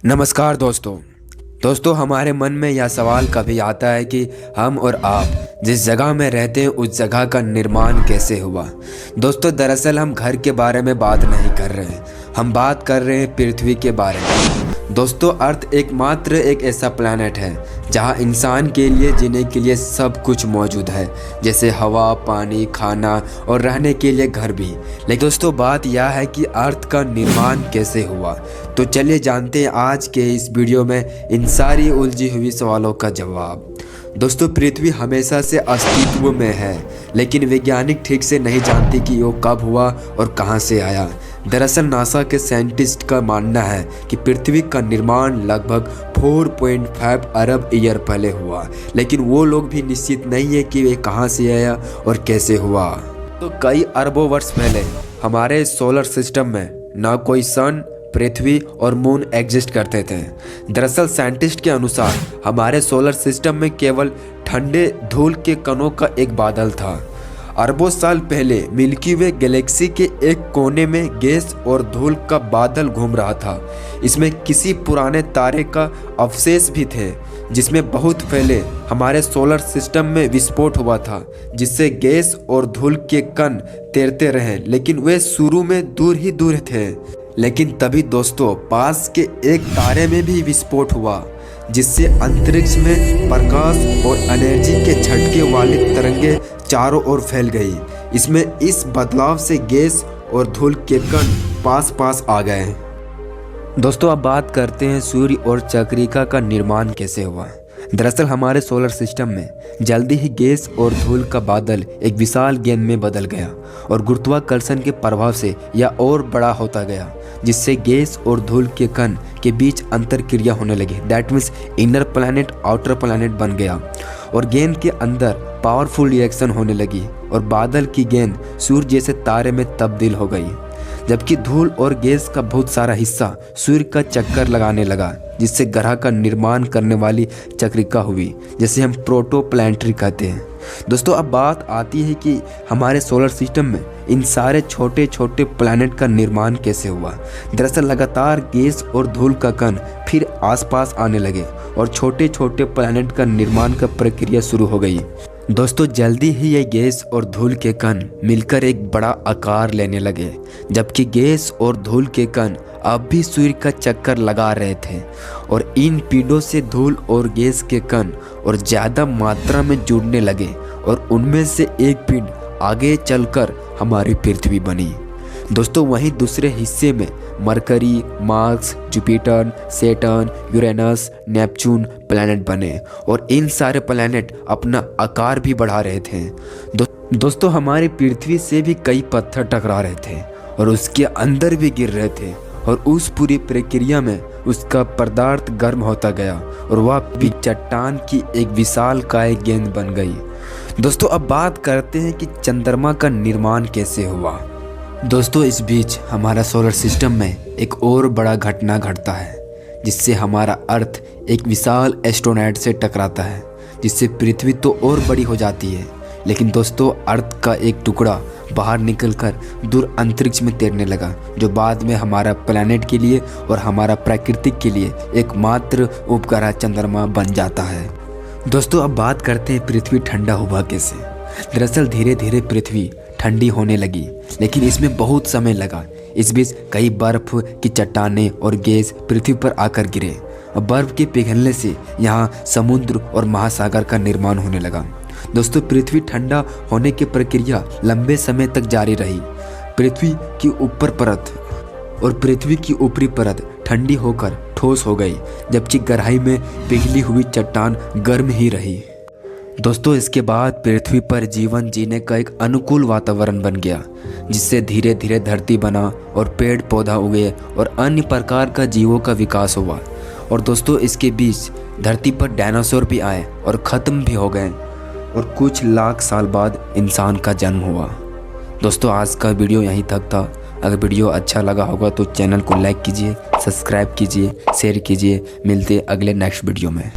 नमस्कार दोस्तों हमारे मन में यह सवाल कभी आता है कि हम और आप जिस जगह में रहते हैं उस जगह का निर्माण कैसे हुआ। दोस्तों दरअसल हम घर के बारे में बात नहीं कर रहे हैं, हम बात कर रहे हैं पृथ्वी के बारे में। दोस्तों अर्थ एकमात्र एक ऐसा प्लैनेट है जहां इंसान के लिए जीने के लिए सब कुछ मौजूद है, जैसे हवा, पानी, खाना और रहने के लिए घर भी। लेकिन दोस्तों बात यह है कि अर्थ का निर्माण कैसे हुआ। तो चलिए जानते हैं आज के इस वीडियो में इन सारी उलझी हुई सवालों का जवाब। दोस्तों पृथ्वी हमेशा से अस्तित्व में है, लेकिन वैज्ञानिक ठीक से नहीं जानते कि वो कब हुआ और कहां से आया। दरअसल नासा के साइंटिस्ट का मानना है कि पृथ्वी का निर्माण लगभग 4.5 अरब ईयर पहले हुआ, लेकिन वो लोग भी निश्चित नहीं है कि वे कहां से आया और कैसे हुआ। तो कई अरबों वर्ष पहले हमारे सोलर सिस्टम में ना कोई सन, पृथ्वी और मून एग्जिस्ट करते थे। दरअसल साइंटिस्ट के अनुसार हमारे सोलर सिस्टम में केवल ठंडे धूल के कणों का एक बादल था। अरबों साल पहले मिल्की वे गैलेक्सी के एक कोने में गैस और धूल का बादल घूम रहा था। इसमें किसी पुराने तारे का अवशेष भी थे, जिसमें बहुत पहले हमारे सोलर सिस्टम में विस्फोट हुआ था, जिससे गैस और धूल के कण तैरते रहे, लेकिन वे शुरू में दूर ही दूर थे। लेकिन तभी दोस्तों पास के एक तारे में भी विस्फोट हुआ, जिससे अंतरिक्ष में प्रकाश और एनर्जी के झटके वाली तरंगें चारों ओर फैल गई। इस बदलाव से गैस और धूल के कण पास पास आ गए। दोस्तों अब बात करते हैं सूर्य और चक्रिका का निर्माण कैसे हुआ। दरअसल हमारे सोलर सिस्टम में जल्दी ही गैस और धूल का बादल एक विशाल गेंद में बदल गया और गुरुत्वाकर्षण के प्रभाव से यह और बड़ा होता गया, जिससे गैस और धूल के कण के बीच अंतरक्रिया होने लगी। That means inner planet outer planet बन गया और गेंद के अंदर पावरफुल रिएक्शन होने लगी और बादल की गेंद सूर्य जैसे तारे में तब्दील हो गई, जबकि धूल और गैस का बहुत सारा हिस्सा सूर्य का चक्कर लगाने लगा, जिससे ग्रह का निर्माण करने वाली चक्रिका हुई, जिसे हम प्रोटोप्लैनेटरी कहते हैं। दोस्तों अब बात आती है कि हमारे सोलर सिस्टम में इन सारे छोटे छोटे प्लैनेट का निर्माण कैसे हुआ। दरअसल लगातार गैस और धूल का कण फिर आसपास आने लगे और छोटे छोटे प्लैनेट का निर्माण का प्रक्रिया शुरू हो गई। दोस्तों जल्दी ही ये गैस और धूल के कण मिलकर एक बड़ा आकार लेने लगे, जबकि गैस और धूल के कण अब भी सूर्य का चक्कर लगा रहे थे और इन पिंडों से धूल और गैस के कण और ज़्यादा मात्रा में जुड़ने लगे और उनमें से एक पिंड आगे चलकर हमारी पृथ्वी बनी। दोस्तों वहीं दूसरे हिस्से में mercury, Mars, Jupiter, Saturn, Uranus, Neptune planet बने और इन सारे प्लैनेट अपना आकार भी बढ़ा रहे थे। दोस्तों हमारी पृथ्वी से भी कई पत्थर टकरा रहे थे और उसके अंदर भी गिर रहे थे और उस पूरी प्रक्रिया में उसका पदार्थ गर्म होता गया और वह भी चट्टान की एक विशालकाय गेंद बन गई। दोस्तों अब बात करते हैं कि चंद्रमा का निर्माण कैसे हुआ। दोस्तों इस बीच हमारा सोलर सिस्टम में एक और बड़ा घटना घटता है, जिससे हमारा अर्थ एक विशाल एस्ट्रोनॉट से टकराता है, जिससे पृथ्वी तो और बड़ी हो जाती है। लेकिन दोस्तों अर्थ का एक टुकड़ा बाहर निकलकर दूर अंतरिक्ष में तैरने लगा, जो बाद में हमारा प्लैनेट के लिए और हमारा प्राकृतिक के लिए एकमात्र उपग्रह चंद्रमा बन जाता है। दोस्तों अब बात करते हैं पृथ्वी ठंडा हुआ कैसे। दरअसल धीरे धीरे पृथ्वी ठंडी होने लगी, लेकिन इसमें बहुत समय लगा। इस बीच कई बर्फ की चट्टानें और गैस पृथ्वी पर आकर गिरे और बर्फ के पिघलने से यहाँ समुद्र और महासागर का निर्माण होने लगा। दोस्तों पृथ्वी ठंडा होने की प्रक्रिया लंबे समय तक जारी रही। पृथ्वी की ऊपर परत और पृथ्वी की ऊपरी परत ठंडी होकर ठोस हो गई, जबकि गहराई में पिघली हुई चट्टान गर्म ही रही। दोस्तों इसके बाद पृथ्वी पर जीवन जीने का एक अनुकूल वातावरण बन गया, जिससे धीरे धीरे धरती बना और पेड़ पौधा उगे और अन्य प्रकार का जीवों का विकास हुआ। और दोस्तों इसके बीच धरती पर डायनासोर भी आए और ख़त्म भी हो गए और कुछ लाख साल बाद इंसान का जन्म हुआ। दोस्तों आज का वीडियो यहीं तक था। अगर वीडियो अच्छा लगा होगा तो चैनल को लाइक कीजिए, सब्सक्राइब कीजिए, शेयर कीजिए। मिलते अगले नेक्स्ट वीडियो में।